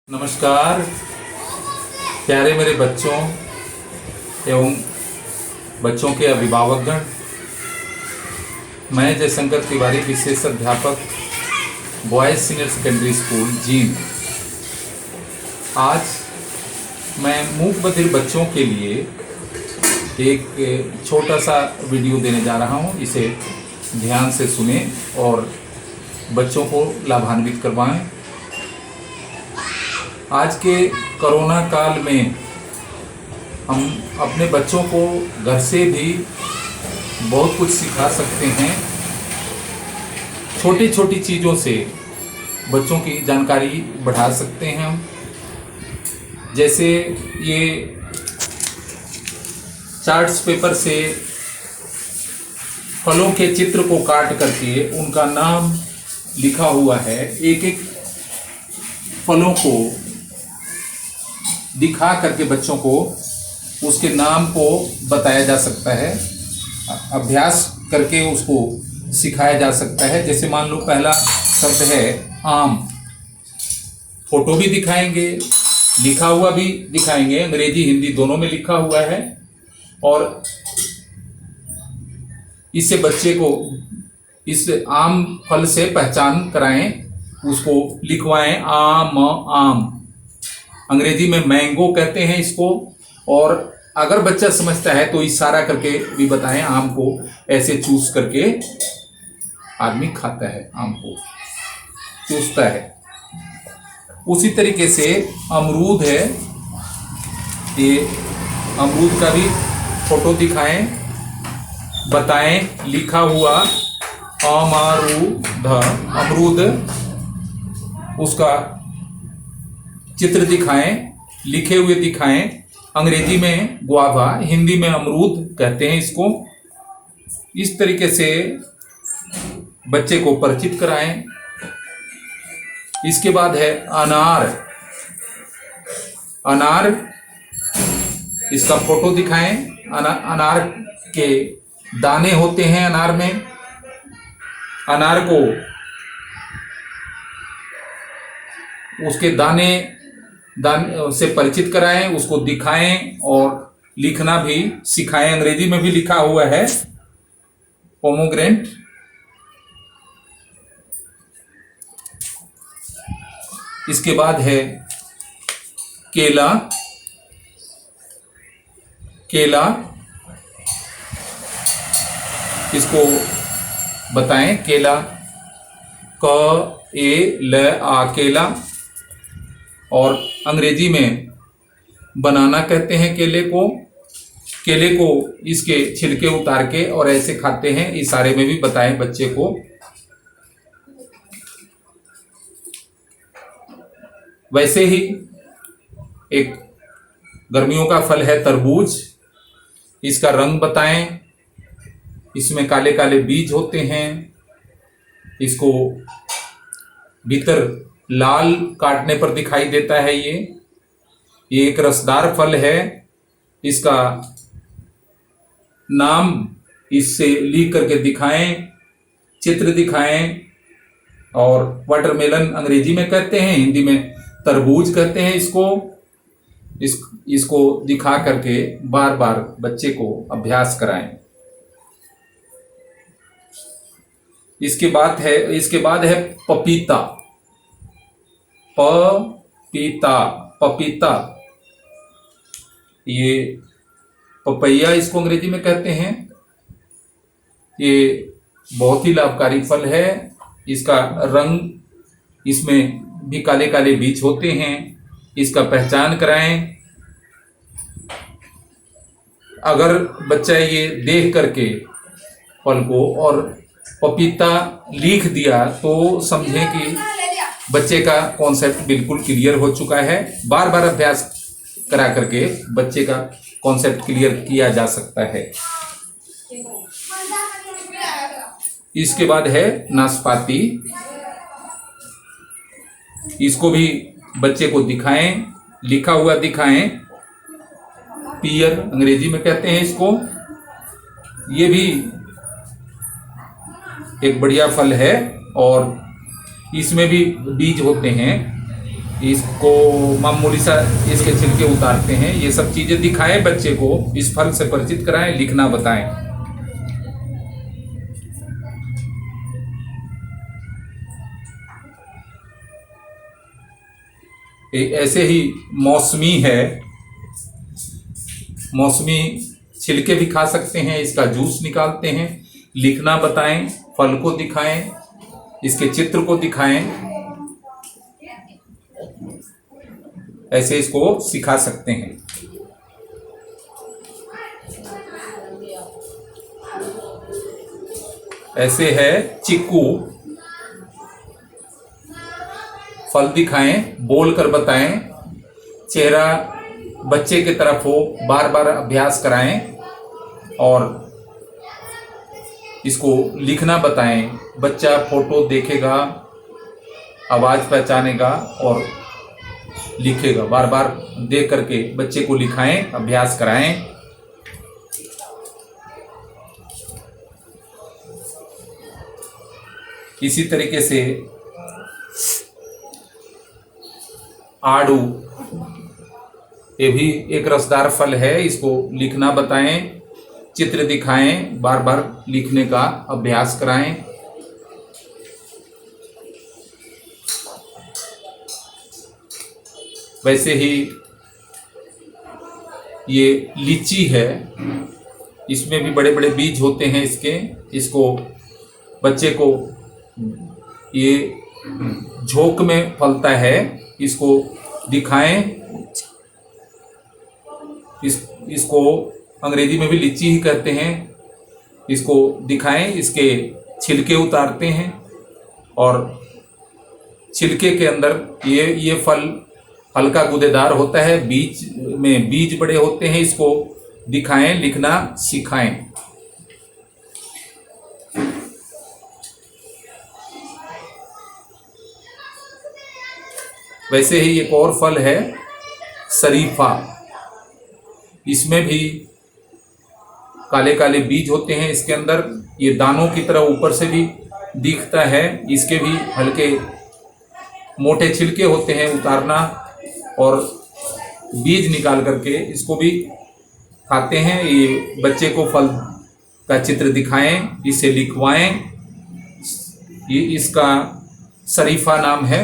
नमस्कार प्यारे मेरे बच्चों एवं बच्चों के अभिभावकगण। मैं जयशंकर तिवारी, विशेष अध्यापक, boys senior secondary school Jind. आज मैं मूक बधिर बच्चों के लिए एक छोटा सा वीडियो देने जा रहा हूं। इसे ध्यान से सुने और बच्चों को लाभान्वित करवाएं। आज के कोरोना काल में हम अपने बच्चों को घर से भी बहुत कुछ सिखा सकते हैं। छोटी छोटी चीज़ों से बच्चों की जानकारी बढ़ा सकते हैं हम। जैसे ये चार्ट्स पेपर से फलों के चित्र को काट करके उनका नाम लिखा हुआ है। एक एक फलों को दिखा करके बच्चों को उसके नाम को बताया जा सकता है, अभ्यास करके उसको सिखाया जा सकता है। जैसे मान लो पहला शब्द है आम, फोटो भी दिखाएंगे, लिखा हुआ भी दिखाएंगे, अंग्रेजी हिंदी दोनों में लिखा हुआ है। और इससे बच्चे को इस आम फल से पहचान कराएं, उसको लिखवाएं आम आम। अंग्रेजी में मैंगो कहते हैं इसको। और अगर बच्चा समझता है तो इशारा करके भी बताएं, आम को ऐसे चूस करके आदमी खाता है, आम को चूसता है। उसी तरीके से अमरूद है, ये अमरूद का भी फोटो दिखाएं, बताएं लिखा हुआ अमरूद, अमरूद, उसका चित्र दिखाएं, लिखे हुए दिखाएं। अंग्रेजी में गुआवा, हिंदी में अमरूद कहते हैं इसको। इस तरीके से बच्चे को परिचित कराएं। इसके बाद है अनार, अनार, इसका फोटो दिखाएं। अनार के दाने होते हैं अनार में। अनार को उसके दाने से परिचित कराएं, उसको दिखाएं और लिखना भी सिखाएं। अंग्रेजी में भी लिखा हुआ है पोमोग्रेनेट। इसके बाद है केला, केला, इसको बताएं केला, क ए ल आ, केला। और अंग्रेजी में बनाना कहते हैं केले को। केले को इसके छिलके उतार के और ऐसे खाते हैं, इशारे में भी बताएं बच्चे को। वैसे ही एक गर्मियों का फल है तरबूज, इसका रंग बताएं। इसमें काले काले बीज होते हैं, इसको भीतर लाल काटने पर दिखाई देता है। ये एक रसदार फल है, इसका नाम इससे लिख करके दिखाएं, चित्र दिखाएं। और वाटरमेलन अंग्रेजी में कहते हैं, हिंदी में तरबूज कहते हैं इसको। इसको दिखा करके बार बार बच्चे को अभ्यास कराएं। इसके बाद है पपीता, पपीता, पपीता, ये पपैया इसको अंग्रेजी में कहते हैं। ये बहुत ही लाभकारी फल है। इसका रंग, इसमें भी काले काले बीज होते हैं, इसका पहचान कराएं। अगर बच्चा ये देख करके फल को और पपीता लिख दिया तो समझें कि बच्चे का कॉन्सेप्ट बिल्कुल क्लियर हो चुका है। बार बार अभ्यास करा करके बच्चे का कॉन्सेप्ट क्लियर किया जा सकता है। इसके बाद है नाशपाती, इसको भी बच्चे को दिखाएं, लिखा हुआ दिखाएं। पियर अंग्रेजी में कहते हैं इसको। ये भी एक बढ़िया फल है और इसमें भी बीज होते हैं। इसको मामूली सा इसके छिलके उतारते हैं। ये सब चीजें दिखाएं बच्चे को, इस फल से परिचित कराएं, लिखना बताएं। ऐसे ही मौसमी है, मौसमी छिलके भी खा सकते हैं, इसका जूस निकालते हैं। लिखना बताएं, फल को दिखाएं, इसके चित्र को दिखाएं, ऐसे इसको सिखा सकते हैं। ऐसे है चीकू, फल दिखाएं, बोलकर बताएं, चेहरा बच्चे की तरफ हो, बार बार अभ्यास कराएं और इसको लिखना बताएं। बच्चा फोटो देखेगा, आवाज पहचानेगा और लिखेगा। बार बार देख करके बच्चे को लिखाएं, अभ्यास कराएं। इसी तरीके से आड़ू, ये भी एक रसदार फल है, इसको लिखना बताएं, चित्र दिखाएं, बार बार लिखने का अभ्यास कराएं। वैसे ही ये लीची है, इसमें भी बड़े बड़े बीज होते हैं इसके। इसको बच्चे को, ये झोंक में फलता है, इसको दिखाएं। इसको अंग्रेजी में भी लीची ही कहते हैं। इसको दिखाएं, इसके छिलके उतारते हैं और छिलके के अंदर ये फल हल्का गूदेदार होता है, बीज में बीज बड़े होते हैं। इसको दिखाएं, लिखना सिखाएं। वैसे ही एक और फल है शरीफा, इसमें भी काले काले बीज होते हैं इसके अंदर। ये दानों की तरह ऊपर से भी दिखता है, इसके भी हल्के मोटे छिलके होते हैं। उतारना और बीज निकाल करके इसको भी खाते हैं। ये बच्चे को फल का चित्र दिखाएं, इसे लिखवाएं। ये इसका शरीफा नाम है।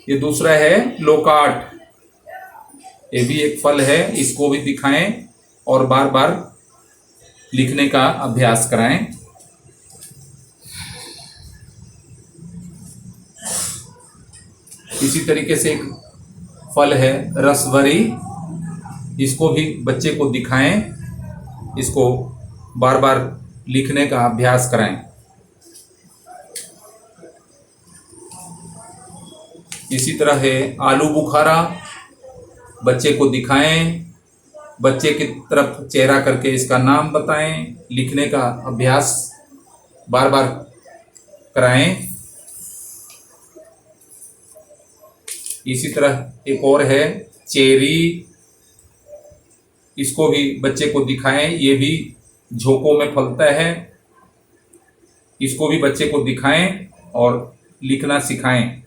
ये दूसरा है लोकाट, ये भी एक फल है, इसको भी दिखाएं और बार बार लिखने का अभ्यास कराएं। इसी तरीके से एक फल है रसवरी, इसको भी बच्चे को दिखाएं, इसको बार बार लिखने का अभ्यास कराएं। इसी तरह है आलू बुखारा, बच्चे को दिखाएं, बच्चे की तरफ चेहरा करके इसका नाम बताएं, लिखने का अभ्यास बार बार कराएं। इसी तरह एक और है चेरी, इसको भी बच्चे को दिखाएं, ये भी झोंकों में फलता है, इसको भी बच्चे को दिखाएं और लिखना सिखाएं।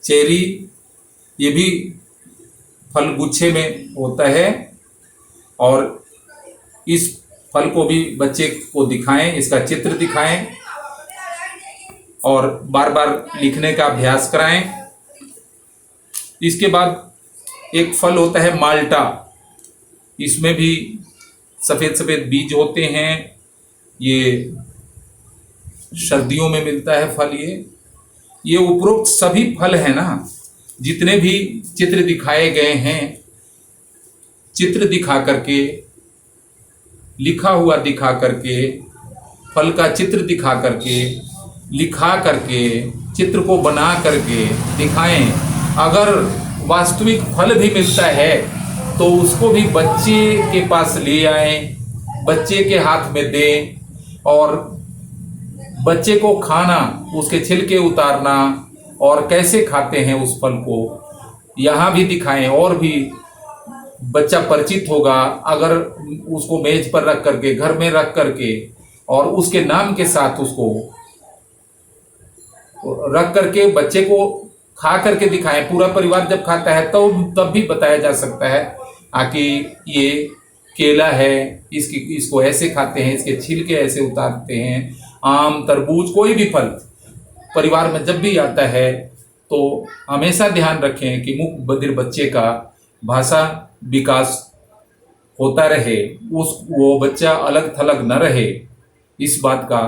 चेरी, ये भी फल गुच्छे में होता है और इस फल को भी बच्चे को दिखाएं, इसका चित्र दिखाएं और बार बार लिखने का अभ्यास कराएं। इसके बाद एक फल होता है माल्टा, इसमें भी सफ़ेद सफ़ेद बीज होते हैं। ये सर्दियों में मिलता है फल। ये उपरोक्त सभी फल है ना, जितने भी चित्र दिखाए गए हैं, चित्र दिखा करके, लिखा हुआ दिखा करके, फल का चित्र दिखा करके, लिखा करके, चित्र को बना करके दिखाएं। अगर वास्तविक फल भी मिलता है तो उसको भी बच्चे के पास ले आएं, बच्चे के हाथ में दें और बच्चे को खाना, उसके छिलके उतारना और कैसे खाते हैं उस फल को यहाँ भी दिखाएं और भी बच्चा परिचित होगा। अगर उसको मेज पर रख करके, घर में रख करके, और उसके नाम के साथ उसको रख करके बच्चे को खा करके दिखाएं। पूरा परिवार जब खाता है तो तब भी बताया जा सकता है कि ये केला है, इसको ऐसे खाते हैं, इसके छिलके ऐसे उतारते हैं। आम, तरबूज, कोई भी फल परिवार में जब भी आता है तो हमेशा ध्यान रखें कि मूक बधिर बच्चे का भाषा विकास होता रहे, वो बच्चा अलग थलग न रहे, इस बात का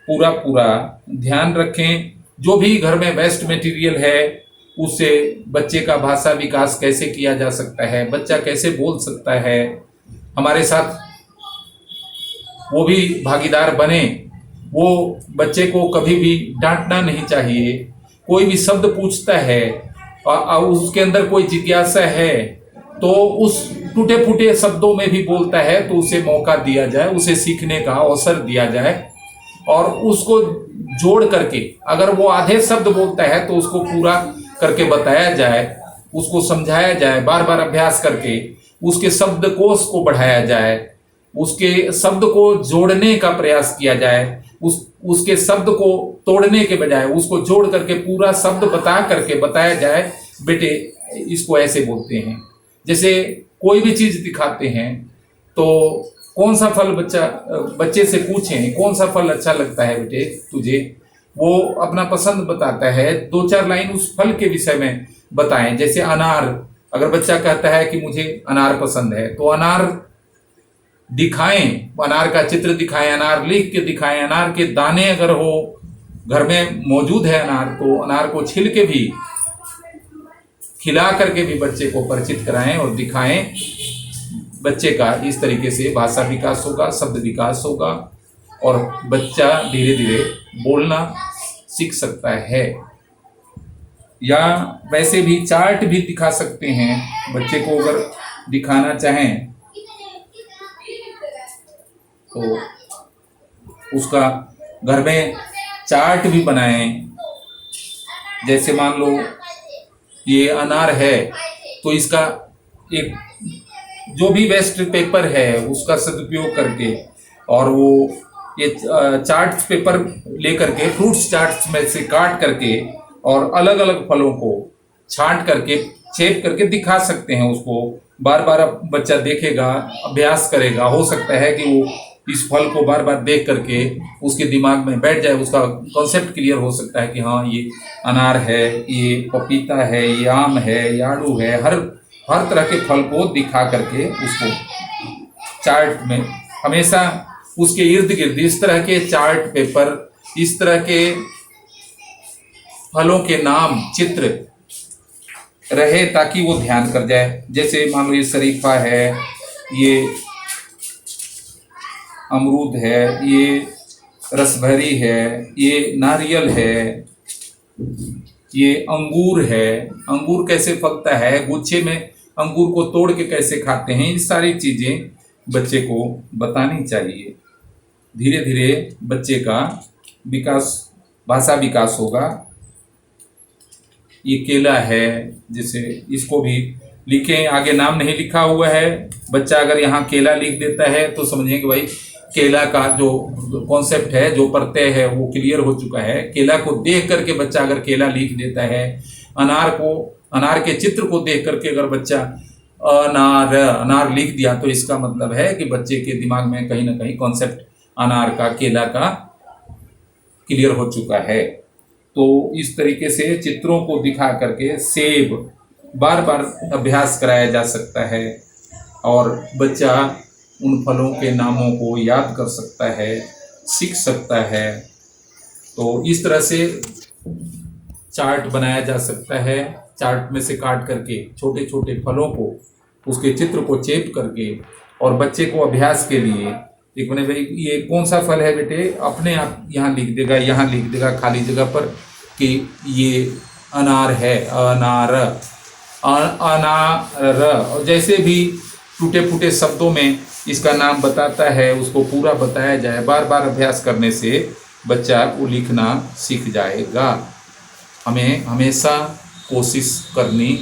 पूरा पूरा ध्यान रखें। जो भी घर में वेस्ट मटेरियल है उससे बच्चे का भाषा विकास कैसे किया जा सकता है, बच्चा कैसे बोल सकता है, हमारे साथ वो भी भागीदार बने। वो बच्चे को कभी भी डांटना नहीं चाहिए। कोई भी शब्द पूछता है और उसके अंदर कोई जिज्ञासा है तो उस टूटे फूटे शब्दों में भी बोलता है तो उसे मौका दिया जाए, उसे सीखने का अवसर दिया जाए, और उसको जोड़ करके अगर वो आधे शब्द बोलता है तो उसको पूरा करके बताया जाए, उसको समझाया जाए, बार बार अभ्यास करके उसके शब्दकोश को बढ़ाया जाए, उसके शब्द को जोड़ने का प्रयास किया जाए, उसके शब्द को तोड़ने के बजाय उसको जोड़ करके पूरा शब्द बता करके बताया जाए, बेटे इसको ऐसे बोलते हैं। जैसे कोई भी चीज दिखाते हैं तो कौन सा फल बच्चे से पूछें, कौन सा फल अच्छा लगता है बेटे तुझे, वो अपना पसंद बताता है, 2-4 लाइन उस फल के विषय में बताएं। जैसे अनार, अगर बच्चा कहता है कि मुझे अनार पसंद है तो अनार दिखाएं, अनार का चित्र दिखाएं, अनार लिख के दिखाएं, अनार के दाने अगर हो घर में मौजूद है अनार तो अनार को छिल के भी खिला करके भी बच्चे को परिचित कराएं और दिखाएं। बच्चे का इस तरीके से भाषा विकास होगा, शब्द विकास होगा और बच्चा धीरे धीरे बोलना सीख सकता है। या वैसे भी चार्ट भी दिखा सकते हैं, बच्चे को अगर दिखाना चाहें तो उसका घर में चार्ट भी बनाएं। जैसे मान लो ये अनार है तो इसका एक जो भी वेस्ट पेपर है उसका सदुपयोग करके और वो ये चार्ट पेपर लेकर के फ्रूट्स चार्ट्स में से काट करके और अलग अलग फलों को छांट करके छेद करके दिखा सकते हैं। उसको बार बार बच्चा देखेगा, अभ्यास करेगा, हो सकता है कि वो इस फल को बार बार देख करके उसके दिमाग में बैठ जाए, उसका कॉन्सेप्ट क्लियर हो सकता है कि हाँ ये अनार है, ये पपीता है, ये आम है, ये आड़ू है। हर तरह के फल को दिखा करके उसको चार्ट में हमेशा उसके इर्द गिर्द इस तरह के चार्ट पेपर, इस तरह के फलों के नाम, चित्र रहे ताकि वो ध्यान कर जाए। जैसे मान लो ये शरीफा है, ये अमरूद है, ये रसभरी है, ये नारियल है, ये अंगूर है, अंगूर कैसे फलता है, गुच्छे में अंगूर को तोड़ के कैसे खाते हैं, ये सारी चीजें बच्चे को बतानी चाहिए। धीरे धीरे बच्चे का विकास, भाषा विकास होगा। ये केला है, जैसे इसको भी लिखें, आगे नाम नहीं लिखा हुआ है, बच्चा अगर यहाँ केला लिख देता है तो समझें कि भाई केला का जो कॉन्सेप्ट है, जो प्रत्यय है वो क्लियर हो चुका है। केला को देख करके बच्चा अगर केला लिख देता है, अनार के चित्र को देख करके अगर बच्चा अनार लिख दिया तो इसका मतलब है कि बच्चे के दिमाग में कहीं ना कहीं कॉन्सेप्ट अनार का, केला का क्लियर हो चुका है। तो इस तरीके से चित्रों को दिखा करके सेब बार बार अभ्यास कराया जा सकता है और बच्चा उन फलों के नामों को याद कर सकता है, सीख सकता है। तो इस तरह से चार्ट बनाया जा सकता है। चार्ट में से काट करके छोटे छोटे फलों को, उसके चित्र को चेप करके और बच्चे को अभ्यास के लिए एक बने भाई ये कौन सा फल है बेटे, अपने आप यहाँ लिख देगा, यहाँ लिख देगा खाली जगह पर कि ये अनार है, अनार, अनार। और जैसे भी टूटे फूटे शब्दों में इसका नाम बताता है उसको पूरा बताया जाए। बार बार अभ्यास करने से बच्चा को लिखना सीख जाएगा। हमें हमेशा कोशिश करनी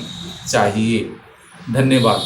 चाहिए। धन्यवाद।